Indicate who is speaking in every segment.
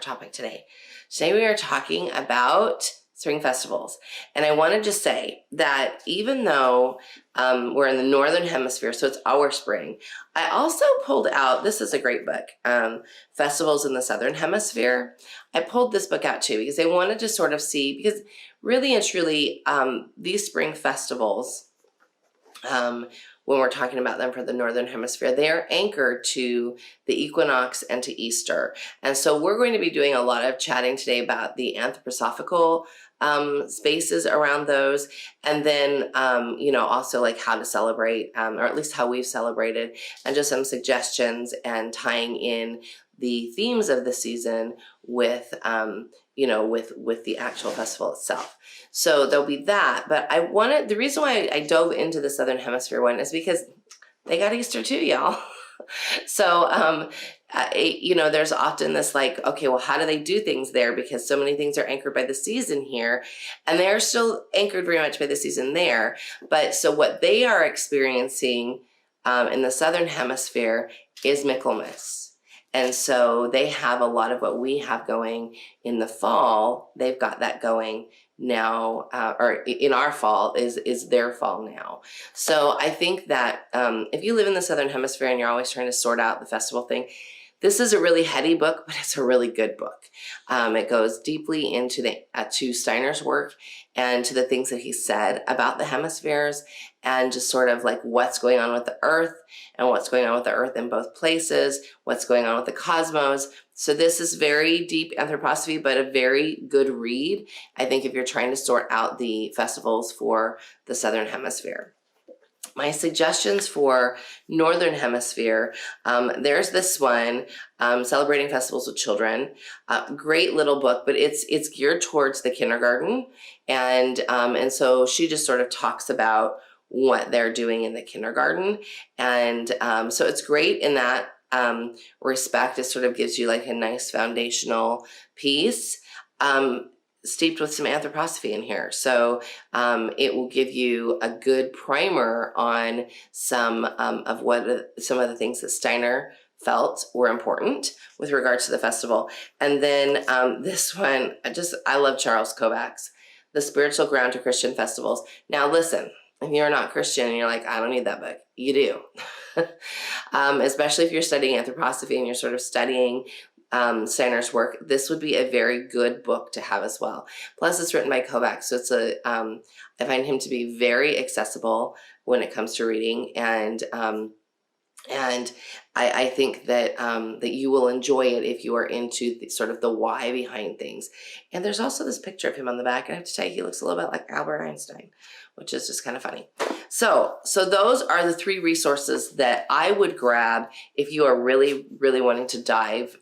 Speaker 1: topic today. Today we are talking about spring festivals. And I want to just say that even though we're in the Northern Hemisphere, so it's our spring, I also pulled out, this is a great book, Festivals in the Southern Hemisphere. I pulled this book out too because I wanted to sort of see, because really and truly, these spring festivals, when we're talking about them for the Northern Hemisphere, they are anchored to the equinox and to Easter. And so we're going to be doing a lot of chatting today about the anthroposophical spaces around those, and then also like how to celebrate, or at least how we've celebrated, and just some suggestions and tying in the themes of the season with with the actual festival itself. So there'll be that, but the reason why I dove into the Southern Hemisphere one is because they got Easter too, y'all. So, there's often this like, okay, well, how do they do things there? Because so many things are anchored by the season here, and they're still anchored very much by the season there. But so what they are experiencing in the Southern Hemisphere is Michaelmas. And so they have a lot of what we have going in the fall. They've got that going now, or in our fall is their fall now. So I think that if you live in the Southern Hemisphere and you're always trying to sort out the festival thing, this is a really heady book, but it's a really good book. It goes deeply into to Steiner's work and to the things that he said about the hemispheres, and just sort of like what's going on with the earth and what's going on with the earth in both places, what's going on with the cosmos. So this is very deep anthroposophy, but a very good read, I think, if you're trying to sort out the festivals for the Southern Hemisphere. My suggestions for Northern Hemisphere, there's this one, Celebrating Festivals with Children. Great little book, but it's geared towards the kindergarten. And so she just sort of talks about what they're doing in the kindergarten. And so it's great in that respect. It sort of gives you like a nice foundational piece. Steeped with some anthroposophy in here. So it will give you a good primer on some of the things that Steiner felt were important with regards to the festival. And then this one, I love Charles Kovacs, The Spiritual Ground to Christian Festivals. Now listen, if you're not Christian and you're like, I don't need that book, you do. Especially if you're studying anthroposophy and you're sort of studying Steiner's work, this would be a very good book to have as well. Plus, it's written by Kovacs, so it's I find him to be very accessible when it comes to reading, and I think that that you will enjoy it if you are into sort of the why behind things. And there's also this picture of him on the back, and I have to tell you, he looks a little bit like Albert Einstein, which is just kind of funny. So those are the three resources that I would grab if you are really, really wanting to dive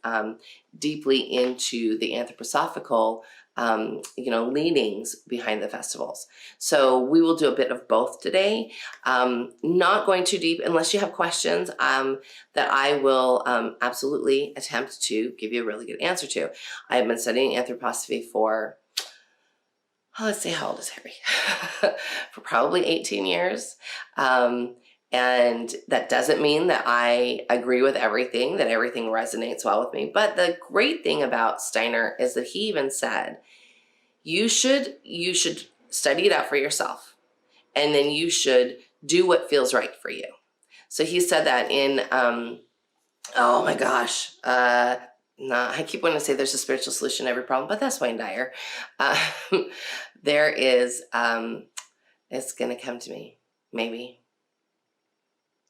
Speaker 1: deeply into the anthroposophical leanings behind the festivals. So we will do a bit of both today. Not going too deep unless you have questions that I will absolutely attempt to give you a really good answer to. I have been studying anthroposophy for, let's see, how old is Harry? For probably 18 years. And that doesn't mean that I agree with everything, that everything resonates well with me. But the great thing about Steiner is that he even said, you should study it out for yourself, and then you should do what feels right for you. So he said that in, oh my gosh, I keep wanting to say there's a spiritual solution to every problem, but that's Wayne Dyer. There is, it's going to come to me, maybe.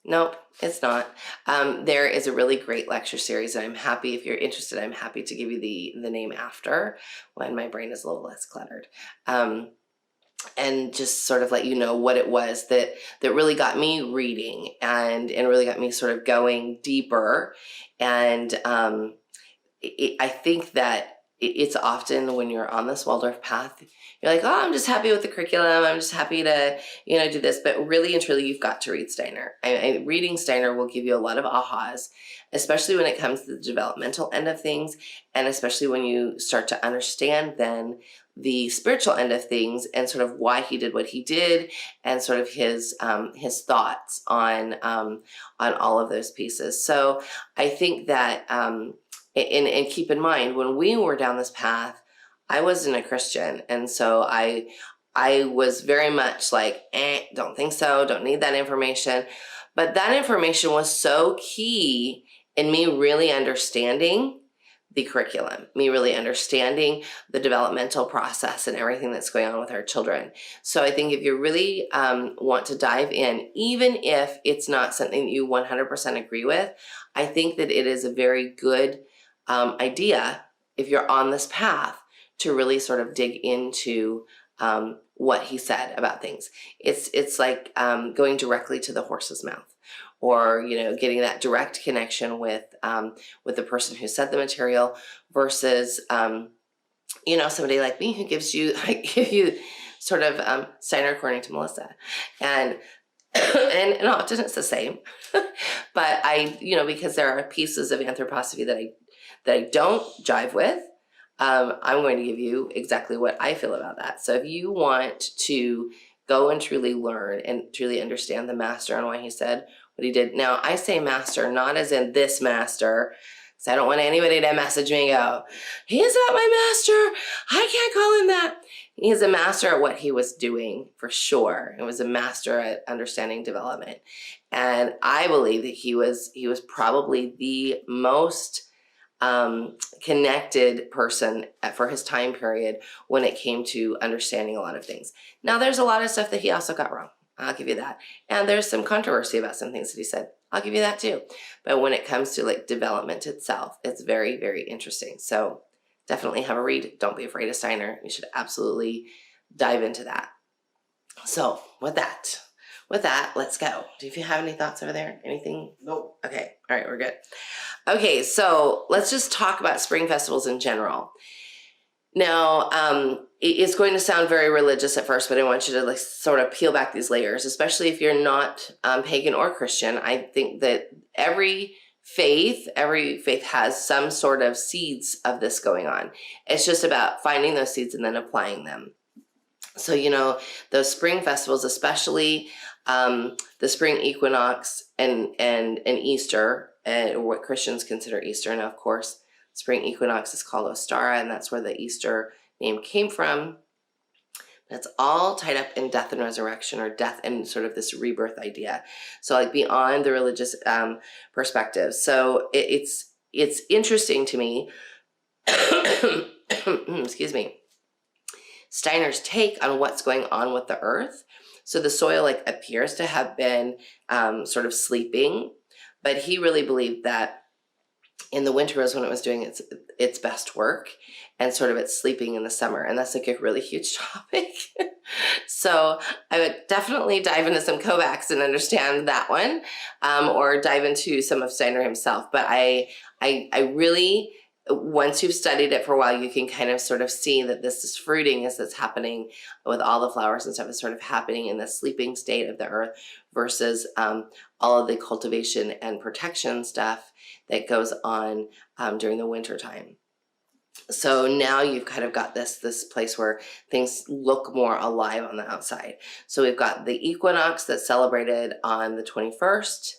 Speaker 1: Nope, it's not. There is a really great lecture series, and I'm happy, if you're interested, I'm happy to give you the name after when my brain is a little less cluttered. And just sort of let you know what it was that really got me reading and really got me sort of going deeper. And I think that it's often when you're on this Waldorf path, you're like, oh, I'm just happy with the curriculum. I'm just happy to, do this. But really and truly, you've got to read Steiner. Reading Steiner will give you a lot of ahas, especially when it comes to the developmental end of things, and especially when you start to understand then the spiritual end of things and sort of why he did what he did, and sort of his thoughts on all of those pieces. So I think that and keep in mind, when we were down this path, I wasn't a Christian. And so I was very much like, don't think so, don't need that information. But that information was so key in me really understanding the curriculum, me really understanding the developmental process and everything that's going on with our children. So I think if you really want to dive in, even if it's not something that you 100% agree with, I think that it is a very good idea, if you're on this path, to really sort of dig into what he said about things. It's like going directly to the horse's mouth, or getting that direct connection with the person who said the material, versus somebody like me who gives you sort of Steiner according to Melisa, and and often it's the same. But because there are pieces of anthroposophy that I don't jive with, I'm going to give you exactly what I feel about that. So if you want to go and truly learn and truly understand the master and why he said what he did. Now, I say master, not as in this master, because I don't want anybody to message me and go, he's not my master, I can't call him that. He's a master at what he was doing, for sure. He was a master at understanding development. And I believe that he was probably the most connected person for his time period when it came to understanding a lot of things. Now, there's a lot of stuff that he also got wrong. I'll give you that. And there's some controversy about some things that he said. I'll give you that too. But when it comes to like development itself, it's very, very interesting. So definitely have a read. Don't be afraid of Steiner. You should absolutely dive into that. So with that, let's go. Do you have any thoughts over there? Anything?
Speaker 2: Nope.
Speaker 1: Okay. All right. We're good. Okay. So let's just talk about spring festivals in general. Now, it's going to sound very religious at first, but I want you to like sort of peel back these layers, especially if you're not pagan or Christian. I think that every faith has some sort of seeds of this going on. It's just about finding those seeds and then applying them. So, those spring festivals, especially the spring equinox and Easter, or what Christians consider Easter. Now, of course, spring equinox is called Ostara, and that's where the Easter name came from. It's all tied up in death and resurrection, or death and sort of this rebirth idea. So like beyond the religious perspective. So it's interesting to me, excuse me, Steiner's take on what's going on with the earth. So the soil like appears to have been sort of sleeping, but he really believed that in the winter was when it was doing its best work, and sort of it's sleeping in the summer. And that's like a really huge topic. So I would definitely dive into some Kovacs and understand that one, or dive into some of Steiner himself. But I really, once you've studied it for a while, you can kind of sort of see that this fruiting that's happening with all the flowers and stuff is sort of happening in the sleeping state of the earth, versus all of the cultivation and protection stuff that goes on during the winter time. So now you've kind of got this place where things look more alive on the outside. So we've got the equinox that's celebrated on the 21st.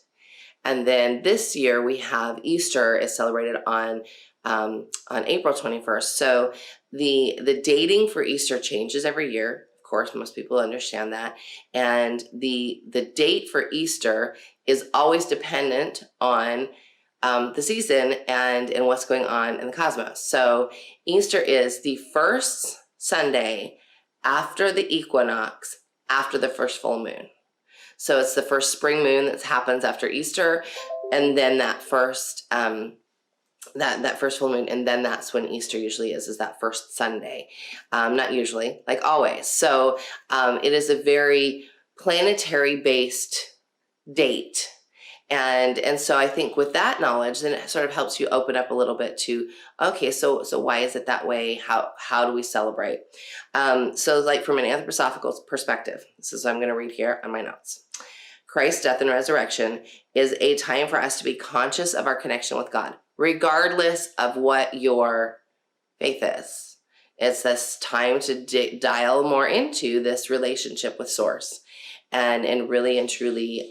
Speaker 1: And then this year we have Easter is celebrated on April 21st. So the dating for Easter changes every year. Of course, most people understand that. And the date for Easter is always dependent on the season and what's going on in the cosmos. So Easter is the first Sunday after the equinox, after the first full moon. So it's the first spring moon that happens after Easter, and then that first that first full moon, and then that's when Easter usually is that first Sunday. Not usually, like always. So it is a very planetary based date. And so I think with that knowledge, then it sort of helps you open up a little bit to, okay, so why is it that way? How do we celebrate? So like from an anthroposophical perspective, this is what I'm going to read here on my notes. Christ's death and resurrection is a time for us to be conscious of our connection with God, regardless of what your faith is. It's this time to dial more into this relationship with Source, and really and truly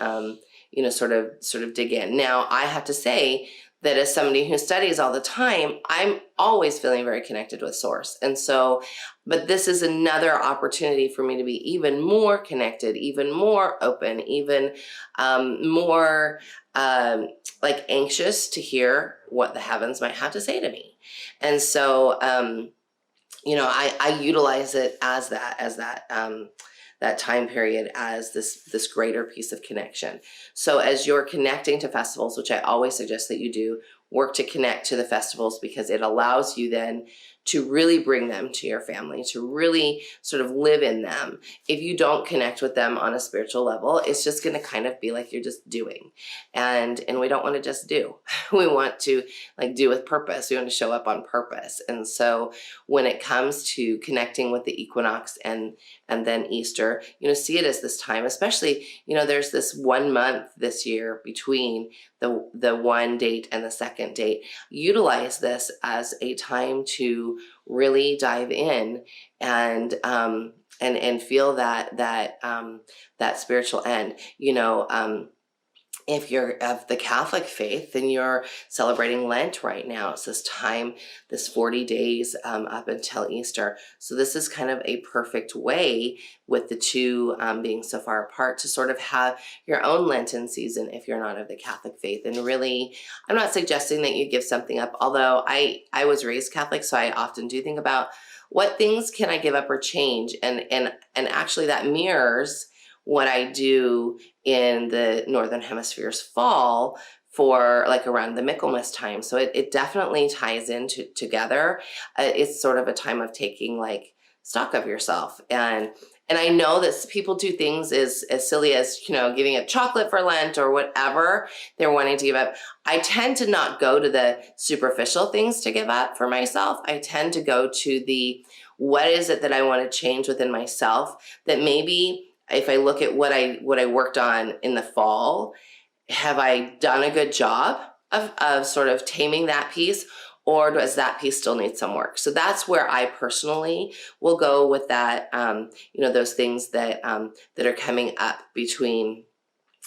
Speaker 1: sort of dig in. Now, I have to say that as somebody who studies all the time, I'm always feeling very connected with source. And so, but this is another opportunity for me to be even more connected, even more open, even more like anxious to hear what the heavens might have to say to me. And so, I utilize it as that time period as this greater piece of connection. So as you're connecting to festivals, which I always suggest that you do, work to connect to the festivals, because it allows you then to really bring them to your family, to really sort of live in them. If you don't connect with them on a spiritual level, it's just going to kind of be like you're just doing. And we don't want to just do. We want to like do with purpose. We want to show up on purpose. And so when it comes to connecting with the equinox and then Easter, see it as this time, especially, there's this 1 month this year between the one date and the second date. Utilize this as a time to really dive in and feel that spiritual end. If you're of the Catholic faith, then you're celebrating Lent right now. It's this time, this 40 days up until Easter. So this is kind of a perfect way, with the two being so far apart, to sort of have your own Lenten season if you're not of the Catholic faith. And really, I'm not suggesting that you give something up, although I was raised Catholic, so I often do think about what things can I give up or change. And actually that mirrors what I do in the Northern Hemisphere's fall for like around the Michaelmas time. So it definitely ties in together. It's sort of a time of taking like stock of yourself. And I know that people do things as silly as, giving up chocolate for Lent or whatever they're wanting to give up. I tend to not go to the superficial things to give up for myself. I tend to go to what is it that I want to change within myself, that maybe if I look at what I worked on in the fall, have I done a good job of sort of taming that piece, or does that piece still need some work? So that's where I personally will go with that, those things that are coming up between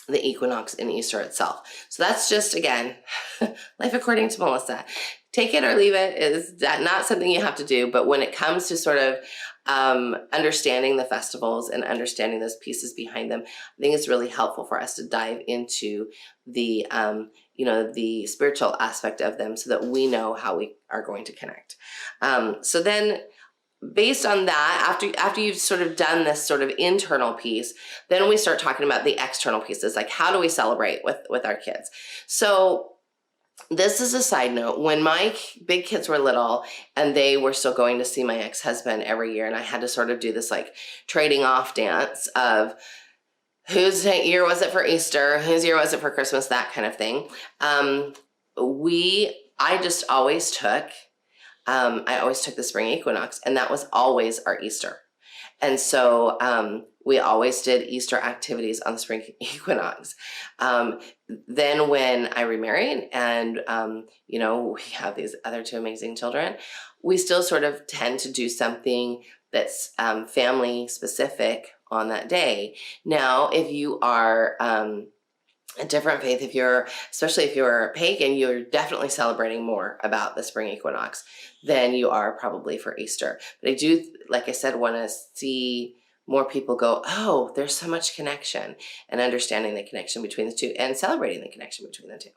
Speaker 1: the equinox and Easter itself. So that's just, again, life according to Melisa. Take it or leave it. Is not something you have to do, but when it comes to sort of understanding the festivals and understanding those pieces behind them, I think it's really helpful for us to dive into the the spiritual aspect of them, so that we know how we are going to connect. So then, based on that, after you've sort of done this sort of internal piece, then we start talking about the external pieces, like how do we celebrate with our kids. So this is a side note. When my big kids were little and they were still going to see my ex-husband every year, and I had to sort of do this like trading off dance of whose year was it for Easter, whose year was it for Christmas, that kind of thing. I just always took the spring equinox, and that was always our Easter. And so we always did Easter activities on the spring equinox. Then when I remarried and, we have these other two amazing children, we still sort of tend to do something that's family specific on that day. Now, if you are a different faith, especially if you're a pagan, you're definitely celebrating more about the spring equinox than you are probably for Easter. But I do, like I said, want to see more people go, oh, there's so much connection, and understanding the connection between the two and celebrating the connection between the two.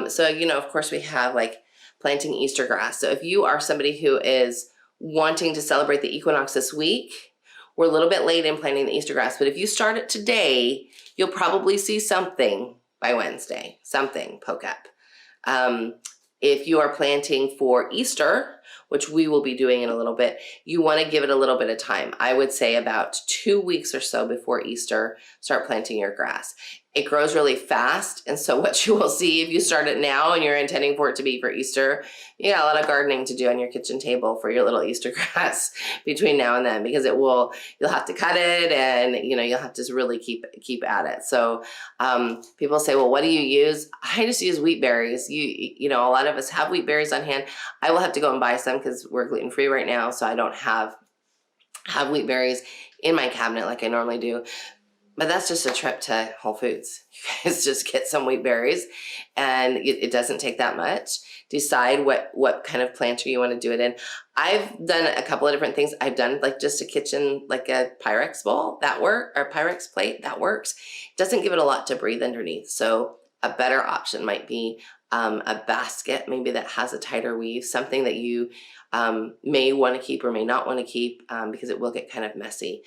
Speaker 1: So, of course, we have like planting Easter grass. So if you are somebody who is wanting to celebrate the equinox this week, we're a little bit late in planting the Easter grass, but if you start it today, you'll probably see something by Wednesday, something poke up. If you are planting for Easter, which we will be doing in a little bit, you want to give it a little bit of time. I would say about 2 weeks or so before Easter, start planting your grass. It grows really fast, and so what you will see if you start it now and you're intending for it to be for Easter, you got a lot of gardening to do on your kitchen table for your little Easter grass between now and then, because you'll have to cut it, and you'll have to really keep at it. So people say, well, what do you use? I just use wheat berries. A lot of us have wheat berries on hand. I will have to go and buy some because we're gluten-free right now, so I don't have wheat berries in my cabinet like I normally do. But that's just a trip to Whole Foods. You guys just get some wheat berries, and it doesn't take that much. Decide what kind of planter you want to do it in. I've done a couple of different things. I've done like just a kitchen, like a Pyrex bowl that or Pyrex plate that works. It doesn't give it a lot to breathe underneath. So a better option might be a basket, maybe that has a tighter weave, something that you may want to keep or may not want to keep because it will get kind of messy.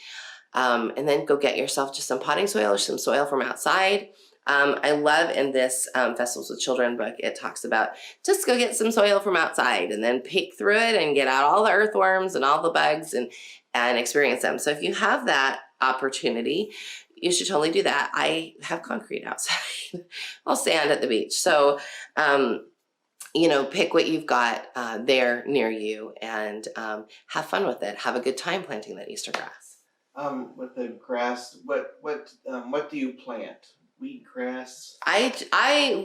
Speaker 1: And then go get yourself just some potting soil or some soil from outside. I love in this Festivals with Children book, it talks about just go get some soil from outside and then pick through it and get out all the earthworms and all the bugs and experience them. So if you have that opportunity, you should totally do that. I have concrete outside. I'll sand at the beach. So, pick what you've got there near you and have fun with it. Have a good time planting that Easter grass.
Speaker 2: With the grass, what do you plant? Wheatgrass?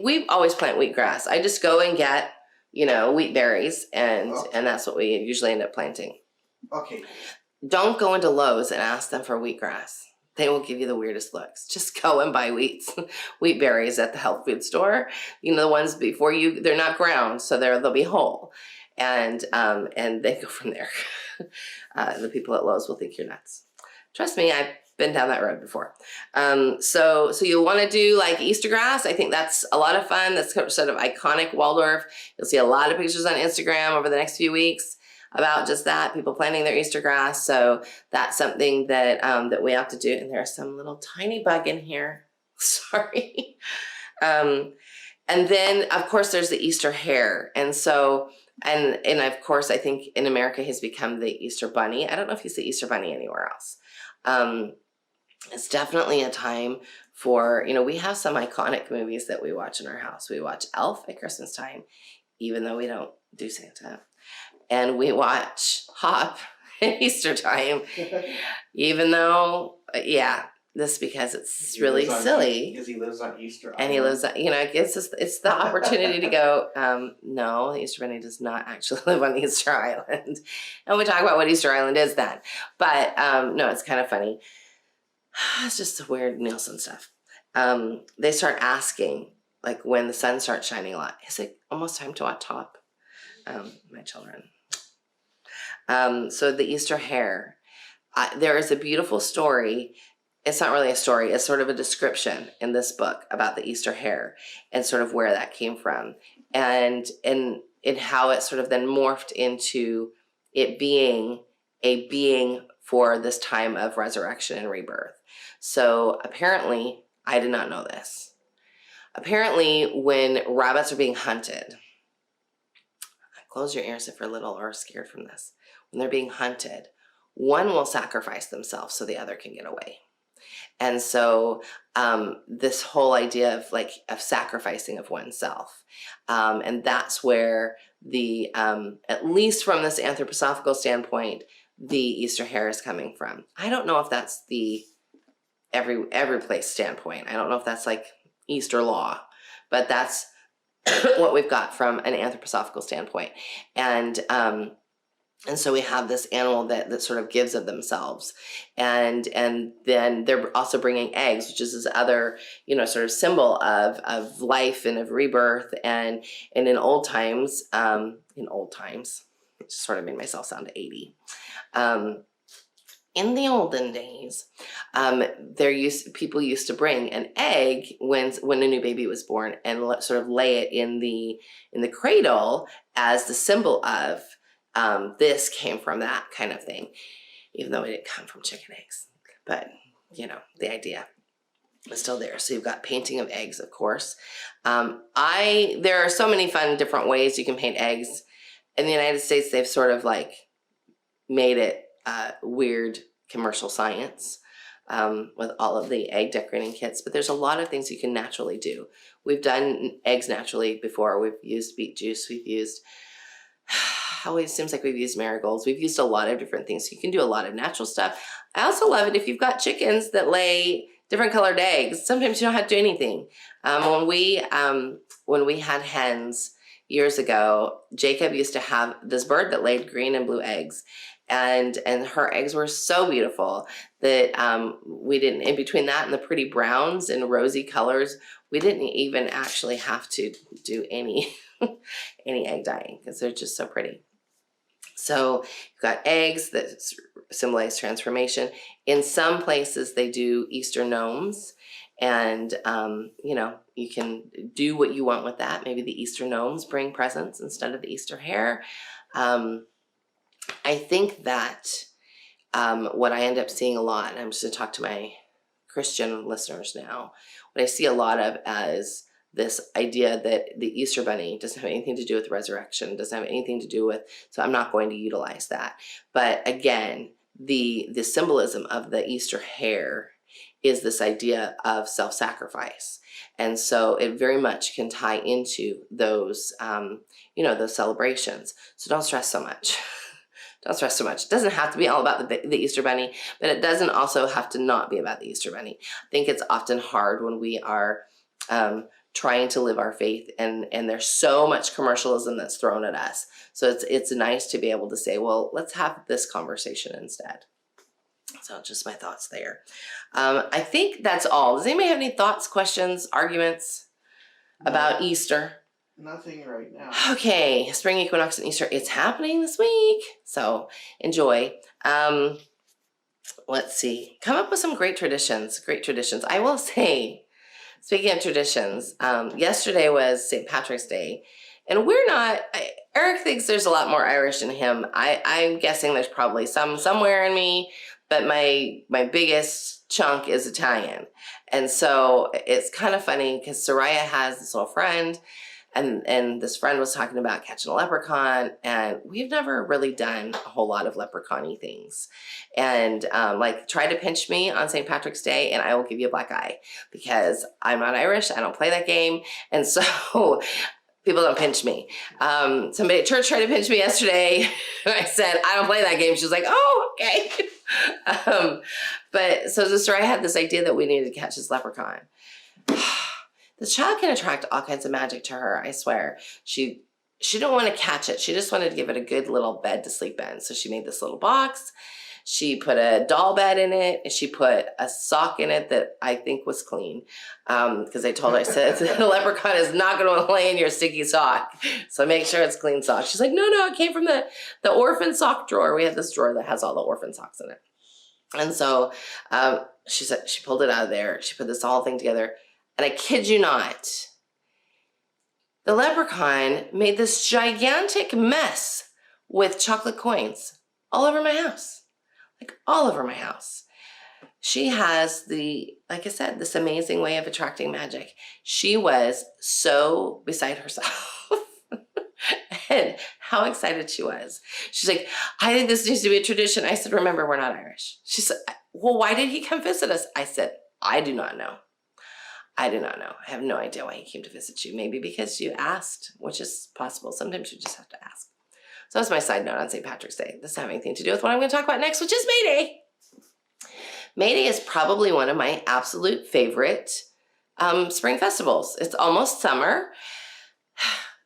Speaker 1: We always plant wheatgrass. I just go and get, wheat berries and that's what we usually end up planting.
Speaker 2: Okay.
Speaker 1: Don't go into Lowe's and ask them for wheatgrass. They will give you the weirdest looks. Just go and buy wheat berries at the health food store. The ones before they're not ground, so they'll be whole. And then go from there. The people at Lowe's will think you're nuts. Trust me, I've been down that road before. So you'll want to do like Easter grass. I think that's a lot of fun. That's sort of iconic Waldorf. You'll see a lot of pictures on Instagram over the next few weeks about just that, people planting their Easter grass. So that's something that we have to do. And there's some little tiny bug in here. Sorry. And then of course there's the Easter hare. And so, and of course, I think in America he's become the Easter bunny. I don't know if he's the Easter bunny anywhere else. It's definitely a time for, we have some iconic movies that we watch in our house. We watch Elf at Christmas time, even though we don't do Santa. And we watch Hop at Easter time, even though, this because it's really silly.
Speaker 2: Because he lives on Easter Island.
Speaker 1: And he lives on, it's the opportunity to go, no, the Easter Bunny does not actually live on Easter Island. And we talk about what Easter Island is then. But no, it's kind of funny. It's just the weird Nielsen stuff. They start asking, like when the sun starts shining a lot, is it almost time to watch Top? My children. So the Easter hare. There is a beautiful story. It's not really a story. It's sort of a description in this book about the Easter hare and sort of where that came from and how it sort of then morphed into it being a being for this time of resurrection and rebirth. So apparently, I did not know this. Apparently, when rabbits are being hunted, close your ears if you're little or scared from this. When they're being hunted, one will sacrifice themselves so the other can get away. And so this whole idea of sacrificing of oneself, and that's where the at least from this anthroposophical standpoint, the Easter hare is coming from. I don't know if that's the every place standpoint. I don't know if that's like Easter law, but that's what we've got from an anthroposophical standpoint. And so we have this animal that sort of gives of themselves. And then they're also bringing eggs, which is this other, sort of symbol of life and of rebirth. And in old times, it just sort of made myself sound 80. In the olden days, people used to bring an egg when a new baby was born and sort of lay it in the cradle as the symbol of this came from that kind of thing, even though it didn't come from chicken eggs. But, the idea is still there. So you've got painting of eggs, of course. There are so many fun different ways you can paint eggs. In the United States, they've sort of made it weird commercial science with all of the egg decorating kits. But there's a lot of things you can naturally do. We've done eggs naturally before. We've used beet juice. We've used... always seems like we've used marigolds. We've used a lot of different things. So you can do a lot of natural stuff. I also love it if you've got chickens that lay different colored eggs. Sometimes you don't have to do anything. When we had hens years ago, Jacob used to have this bird that laid green and blue eggs. and her eggs were so beautiful that we didn't, in between that and the pretty browns and rosy colors, we didn't even actually have to do any any egg dyeing because they're just so pretty. So you've got eggs that symbolize transformation. In some places they do Easter gnomes, and you know, you can do what you want with that. Maybe the Easter gnomes bring presents instead of the Easter hare. I think that what I end up seeing a lot, and I'm just going to talk to my Christian listeners now, what I see a lot of as this idea that the Easter bunny doesn't have anything to do with resurrection, doesn't have anything to do with, so I'm not going to utilize that. But again, the symbolism of the Easter hare is this idea of self-sacrifice. And so it very much can tie into those, you know, those celebrations. So don't stress so much. Don't stress so much. It doesn't have to be all about the Easter bunny, but it doesn't also have to not be about the Easter bunny. I think it's often hard when we are trying to live our faith, and there's so much commercialism that's thrown at us. So it's nice to be able to say, well, let's have this conversation instead. So just my thoughts there. I think that's all. Does anybody have any thoughts, questions, arguments about Easter?
Speaker 2: Nothing right now.
Speaker 1: Okay, spring equinox and Easter, it's happening this week. So enjoy. Let's see. Come up with some great traditions. I will say, speaking of traditions, yesterday was St. Patrick's Day. And we're not, Eric thinks there's a lot more Irish in him. I'm guessing there's probably somewhere in me, but my biggest chunk is Italian. And so it's kind of funny because Soraya has this little friend, and this friend was talking about catching a leprechaun, and we've never really done a whole lot of leprechaun-y things. And like, try to pinch me on St. Patrick's Day and I will give you a black eye, because I'm not Irish, I don't play that game, and so people don't pinch me. Somebody at church tried to pinch me yesterday. I said, I don't play that game. She was like, oh, okay. But so Soraya had this idea that we needed to catch this leprechaun. This child can attract all kinds of magic to her, I swear. She didn't want to catch it. She just wanted to give it a good little bed to sleep in. So she made this little box. She put a doll bed in it, and she put a sock in it that I think was clean. Because I told her, I said, the leprechaun is not going to lay in your sticky sock. So make sure it's clean sock. She's like, no, it came from the orphan sock drawer. We have this drawer that has all the orphan socks in it. And so she said, she pulled it out of there. She put this whole thing together. And I kid you not, the leprechaun made this gigantic mess with chocolate coins all over my house. Like, all over my house. She has like I said, this amazing way of attracting magic. She was so beside herself. And how excited she was. She's like, I think this needs to be a tradition. I said, remember, we're not Irish. She said, well, why did he come visit us? I said, I do not know. I have no idea why he came to visit you. Maybe because you asked, which is possible. Sometimes you just have to ask. So that's my side note on St. Patrick's Day. This doesn't have anything to do with what I'm going to talk about next, which is Mayday. Mayday is probably one of my absolute favorite spring festivals. It's almost summer.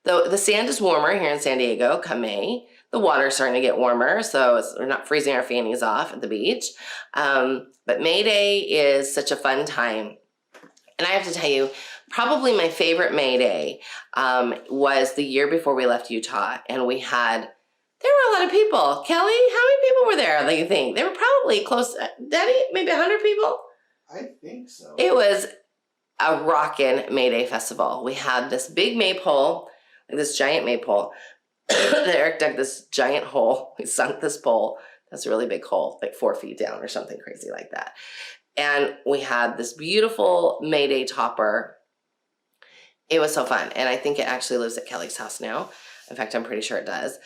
Speaker 1: The sand is warmer here in San Diego come May. The water's starting to get warmer, so we're not freezing our fannies off at the beach. But Mayday is such a fun time. And I have to tell you, probably my favorite Mayday was the year before we left Utah. And there were a lot of people. Kelly, how many people were there, do you think? They were probably close, Daddy, maybe 100 people?
Speaker 2: I think so.
Speaker 1: It was a rockin' Mayday festival. We had this big maypole, like this giant maypole. Eric dug this giant hole. We sunk this pole. That's a really big hole, like 4 feet down or something crazy like that. And we had this beautiful Mayday topper. It was so fun. And I think it actually lives at Kelly's house now. In fact, I'm pretty sure it does.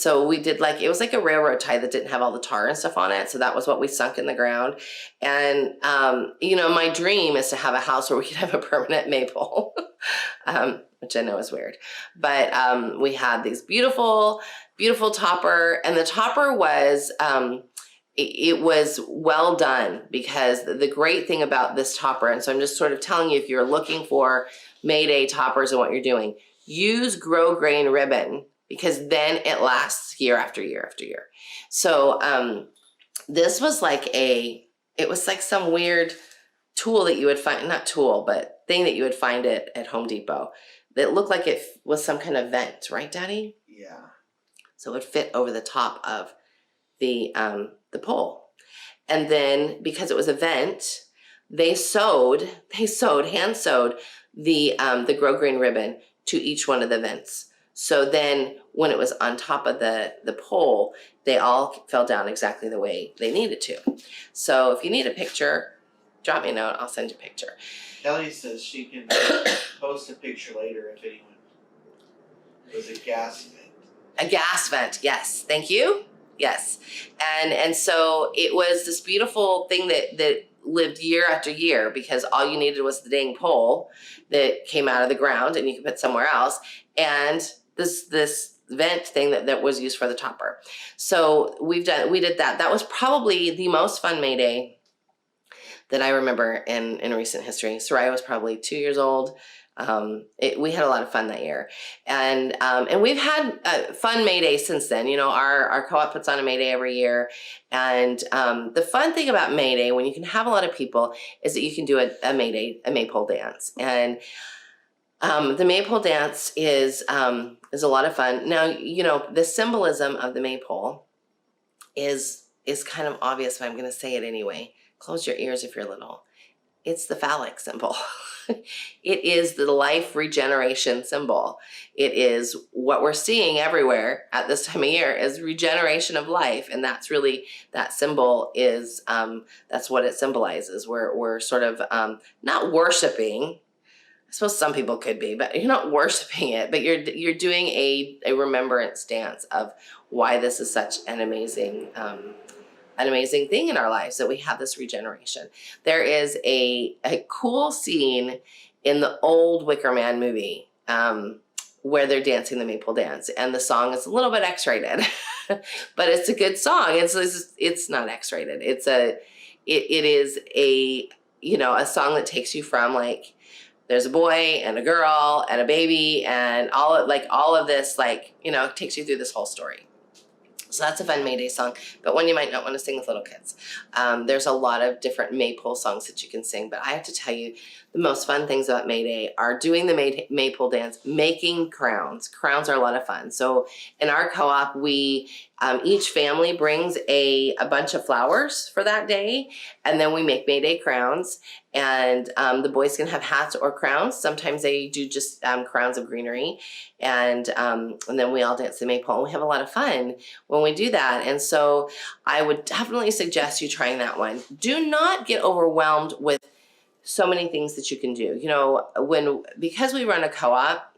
Speaker 1: So we did it was like a railroad tie that didn't have all the tar and stuff on it. So that was what we sunk in the ground. And, my dream is to have a house where we could have a permanent maypole, which I know is weird. But we had these beautiful, beautiful topper. And the topper was... It was well done, because the great thing about this topper, and so I'm just sort of telling you, if you're looking for Mayday toppers and what you're doing, use grosgrain ribbon because then it lasts year after year after year. So this was like it was like some weird tool that you would find, not tool, but thing that you would find at Home Depot that looked like it was some kind of vent, right, Daddy?
Speaker 2: Yeah.
Speaker 1: So it would fit over the top of the pole. And then because it was a vent, they hand sewed the grow green ribbon to each one of the vents. So then when it was on top of the pole, they all fell down exactly the way they needed to. So if you need a picture, drop me a note, I'll send you a picture.
Speaker 2: Kelly says she can post a picture later if anyone. It was a gas vent.
Speaker 1: A gas vent, yes. Thank you. Yes. And so it was this beautiful thing that lived year after year, because all you needed was the dang pole that came out of the ground and you could put somewhere else, and this vent thing that was used for the topper. So we did that. That was probably the most fun Mayday that I remember in recent history. Soraya was probably 2 years old. We had a lot of fun that year, and we've had fun Mayday since then. You know, our co-op puts on a Mayday every year, and the fun thing about Mayday, when you can have a lot of people, is that you can do a maypole dance, and the maypole dance is a lot of fun. Now, you know, the symbolism of the maypole is kind of obvious, but I'm going to say it anyway. Close your ears if you're little. It's the phallic symbol. It is the life regeneration symbol. It is what we're seeing everywhere at this time of year is regeneration of life. And that's really, that symbol is, that's what it symbolizes. We're sort of not worshiping. I suppose some people could be, but you're not worshiping it, but you're doing a remembrance dance of why this is such an amazing thing in our lives, that we have this regeneration. There is a cool scene in the old Wicker Man movie where they're dancing the maypole dance, and the song is a little bit X-rated, but it's a good song. It's not X-rated. It is a, you know, a song that takes you from, like, there's a boy and a girl and a baby and all of this, like, you know, takes you through this whole story. So that's a fun Mayday song, but one you might not want to sing with little kids. There's a lot of different maypole songs that you can sing, but I have to tell you, the most fun things about Mayday are doing the maypole dance, making crowns. Crowns are a lot of fun. So in our co-op, we each family brings a bunch of flowers for that day, and then we make Mayday crowns. And the boys can have hats or crowns. Sometimes they do just crowns of greenery, and then we all dance the maypole. We have a lot of fun when we do that. And so I would definitely suggest you trying that one. Do not get overwhelmed with so many things that you can do. You know, because we run a co-op,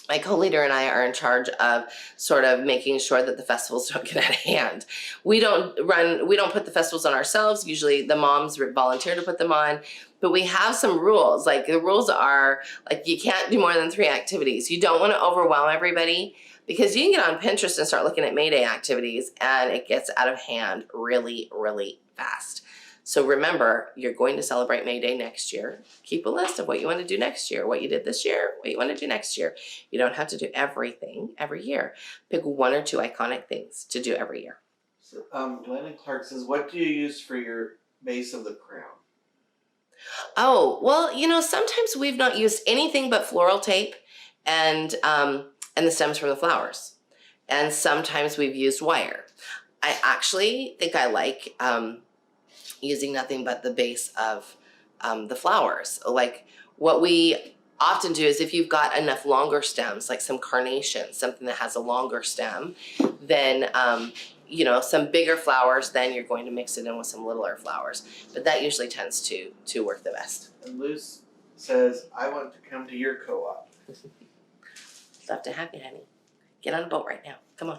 Speaker 1: my co-leader and I are in charge of sort of making sure that the festivals don't get out of hand. We don't put the festivals on ourselves. Usually the moms volunteer to put them on, but we have some rules. Like, the rules are, like, you can't do more than 3 activities. You don't want to overwhelm everybody, because you can get on Pinterest and start looking at Mayday activities, and it gets out of hand really, really fast. So remember, you're going to celebrate Mayday next year. Keep a list of what you want to do next year, what you did this year, what you want to do next year. You don't have to do everything every year. Pick 1 or 2 iconic things to do every year.
Speaker 2: So, Lennon Clark says, what do you use for your base of the crown?
Speaker 1: Oh, well, you know, sometimes we've not used anything but floral tape and the stems from the flowers. And sometimes we've used wire. I actually think I like using nothing but the base of the flowers. Like, what we often do is, if you've got enough longer stems, like some carnation, something that has a longer stem, then you know, some bigger flowers, then you're going to mix it in with some littler flowers. But that usually tends to work the best.
Speaker 2: And Luce says, I want to come to your co-op.
Speaker 1: Love to have you, honey. Get on a boat right now. Come on.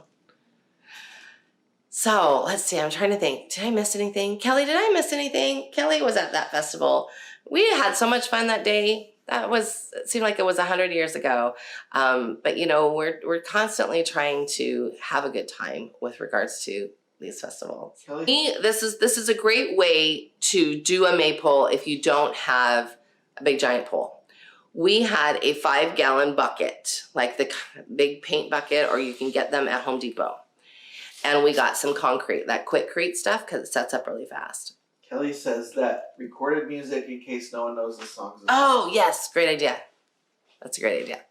Speaker 1: So let's see. I'm trying to think. Did I miss anything? Kelly, did I miss anything? Kelly was at that festival. We had so much fun that day. It seemed like it was 100 years ago. But you know, we're constantly trying to have a good time with regards to these festivals.
Speaker 2: Kelly?
Speaker 1: This is a great way to do a maypole if you don't have a big giant pole. we had a 5-gallon bucket, like the big paint bucket, or you can get them at Home Depot. And we got some concrete, that Quikrete stuff, because it sets up really fast.
Speaker 2: Kelly says that recorded music in case no one knows the songs.
Speaker 1: Oh, yes. Great idea. That's a great idea.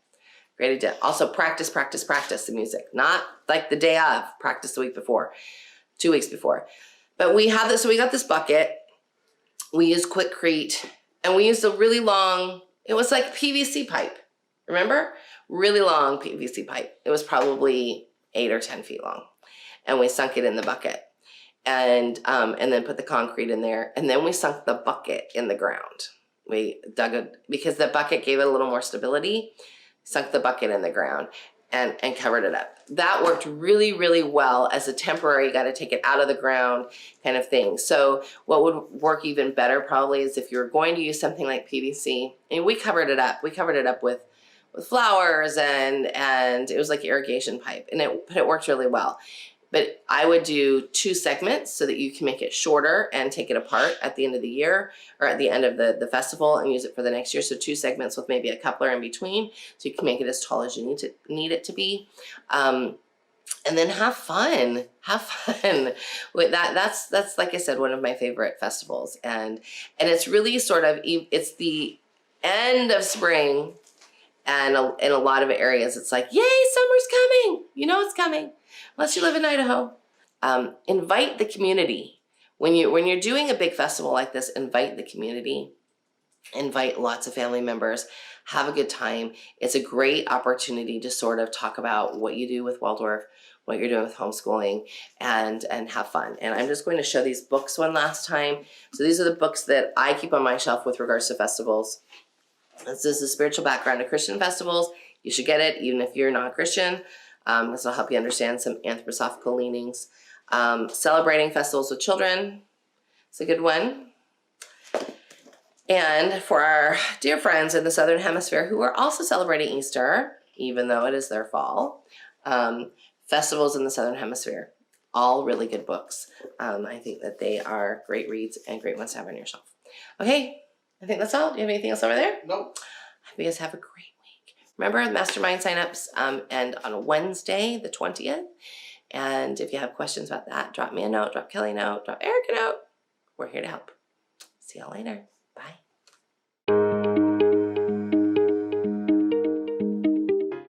Speaker 1: Great idea. Also, practice the music. Not like the day of. Practice the week before. 2 weeks before. But we have this, so we got this bucket. We used Quikrete. And we used a really long, it was like PVC pipe. Remember? Really long PVC pipe. It was probably 8 or 10 feet long. And we sunk it in the bucket. And then put the concrete in there. And then we sunk the bucket in the ground. We dug it, because the bucket gave it a little more stability, sunk the bucket in the ground and covered it up. That worked really, really well as a temporary, got to take it out of the ground kind of thing. So what would work even better probably is if you're going to use something like PVC, and we covered it up. We covered it up with flowers and it was like irrigation pipe, and it worked really well. But I would do 2 segments so that you can make it shorter and take it apart at the end of the year or at the end of the festival and use it for the next year. So 2 segments with maybe a coupler in between, so you can make it as tall as you need it to be. And then have fun. Have fun with that. That's like I said, one of my favorite festivals. And it's really sort of, it's the end of spring, and in a lot of areas it's like, yay, summer's coming. You know it's coming. Unless you live in Idaho. Invite the community. When you're doing a big festival like this, invite the community. Invite lots of family members. Have a good time. It's a great opportunity to sort of talk about what you do with Waldorf, what you're doing with homeschooling, and have fun. And I'm just going to show these books one last time. So these are the books that I keep on my shelf with regards to festivals. This is the spiritual background of Christian festivals. You should get it even if you're not Christian. This will help you understand some anthroposophical leanings. Celebrating festivals with children. It's a good one. And for our dear friends in the Southern Hemisphere who are also celebrating Easter, even though it is their fall, festivals in the Southern Hemisphere. All really good books. I think that they are great reads and great ones to have on your shelf. Okay, I think that's all. Do you have anything else over there?
Speaker 2: Nope.
Speaker 1: I hope you guys have a great week. Remember, the mastermind signups end on a Wednesday, the 20th. And if you have questions about that, drop me a note, drop Kelly a note, drop Eric a note. We're here to help. See y'all later.